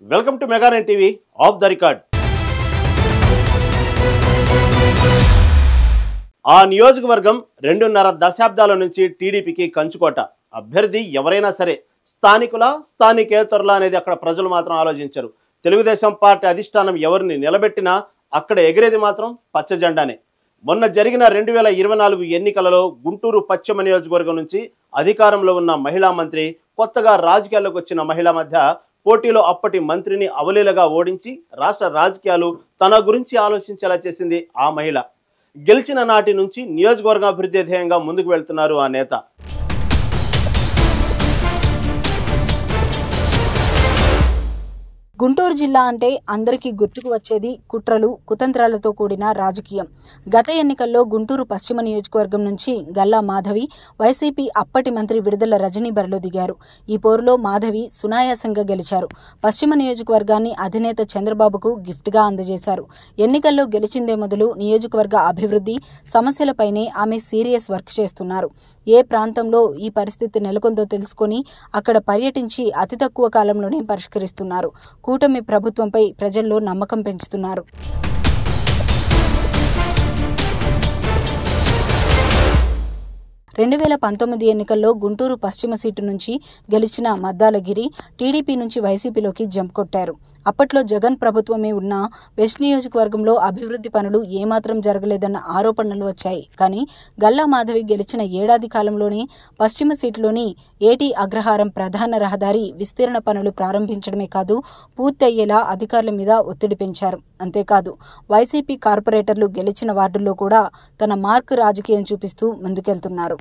Welcome to mega nine TV off the record. ఆ నియోజకవర్గం 2.5 దశాబ్దాల నుంచి టీడీపీకి కంచుకోట. అభ్యర్థి ఎవరైనా సరే స్థానికేతరుల అనేది అక్కడ ప్రజలు మాత్రం ఆలోచించరు. తెలుగుదేశం పార్టీ అధిష్టానం ఎవరిని నిలబెట్టినా అక్కడ ఎగిరేది మాత్రం పచ్చ జెండానే. మొన్న జరిగిన 2024 ఎన్నికలలో గుంటూరు పశ్చిమ నియోజకవర్గం నుంచి అధికారంలో ఉన్న మహిళా మంత్రి, కొత్తగా రాజకీయాల్లోకి వచ్చిన మహిళ మధ్య పోటీలో అప్పటి మంత్రిని అవలీలగా ఓడించి రాష్ట్ర రాజకీయాలు తన గురించి ఆలోచించేలా చేసింది ఆ మహిళ. గెలిచిన నాటి నుంచి నియోజకవర్గ అభివృద్ధి ధ్యేయంగా ముందుకు వెళ్తున్నారు ఆ నేత. గుంటూరు జిల్లా అంటే అందరికీ గుర్తుకు వచ్చేది కుట్రలు, కుతంత్రాలతో కూడిన రాజకీయం. గత ఎన్నికల్లో గుంటూరు పశ్చిమ నియోజకవర్గం నుంచి గల్లా మాధవి, వైసీపీ అప్పటి మంత్రి విడుదల రజనీ బరిలో దిగారు. ఈ పోరులో మాధవి సునాయాసంగా గెలిచారు. పశ్చిమ నియోజకవర్గాన్ని అధినేత చంద్రబాబుకు గిఫ్ట్గా అందజేశారు. ఎన్నికల్లో గెలిచిందే మొదలు నియోజకవర్గ అభివృద్ధి సమస్యలపైనే ఆమె సీరియస్ వర్క్ చేస్తున్నారు. ఏ ప్రాంతంలో ఈ పరిస్థితి నెలకొందో తెలుసుకొని అక్కడ పర్యటించి అతి తక్కువ కాలంలోనే పరిష్కరిస్తున్నారు. కూటమి ప్రభుత్వంపై ప్రజల్లో నమ్మకం పెంచుతున్నారు. 2019 ఎన్నికల్లో గుంటూరు పశ్చిమ సీటు నుంచి గెలిచిన మద్దాలగిరి టీడీపీ నుంచి వైసీపీలోకి జంప్ కొట్టారు. అప్పట్లో జగన్ ప్రభుత్వమే ఉన్న వెస్ట్ నియోజకవర్గంలో అభివృద్ధి పనులు ఏమాత్రం జరగలేదన్న ఆరోపణలు వచ్చాయి. కానీ గల్లా మాధవి గెలిచిన ఏడాది కాలంలోనే పశ్చిమ సీటులోని ఏటీ అగ్రహారం ప్రధాన రహదారి విస్తీర్ణ పనులు ప్రారంభించడమే కాదు, పూర్తయ్యేలా అధికారుల మీద ఒత్తిడి పెంచారు. అంతేకాదు వైసీపీ కార్పొరేటర్లు గెలిచిన వార్డుల్లో కూడా తన మార్క్ రాజకీయం చూపిస్తూ ముందుకెళ్తున్నారు.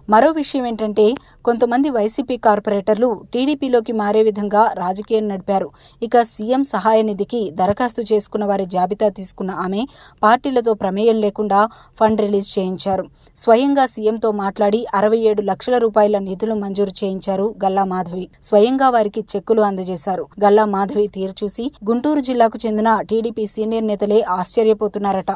మరో విషయం ఏంటంటే కొంతమంది వైసీపీ కార్పొరేటర్లు టీడీపీలోకి మారే విధంగా రాజకీయం నడిపారు. ఇక సీఎం సహాయ నిధికి దరఖాస్తు చేసుకున్న వారి జాబితా తీసుకున్న ఆమె పార్టీలతో ప్రమేయం లేకుండా ఫండ్ రిలీజ్ చేయించారు. స్వయంగా సీఎంతో మాట్లాడి 67 లక్షల రూపాయల నిధులు మంజూరు చేయించారు గల్లా మాధవి. స్వయంగా వారికి చెక్కులు అందజేశారు. గల్లా మాధవి తీరు చూసి గుంటూరు జిల్లాకు చెందిన టీడీపీ సీనియర్ నేతలే ఆశ్చర్యపోతున్నారట.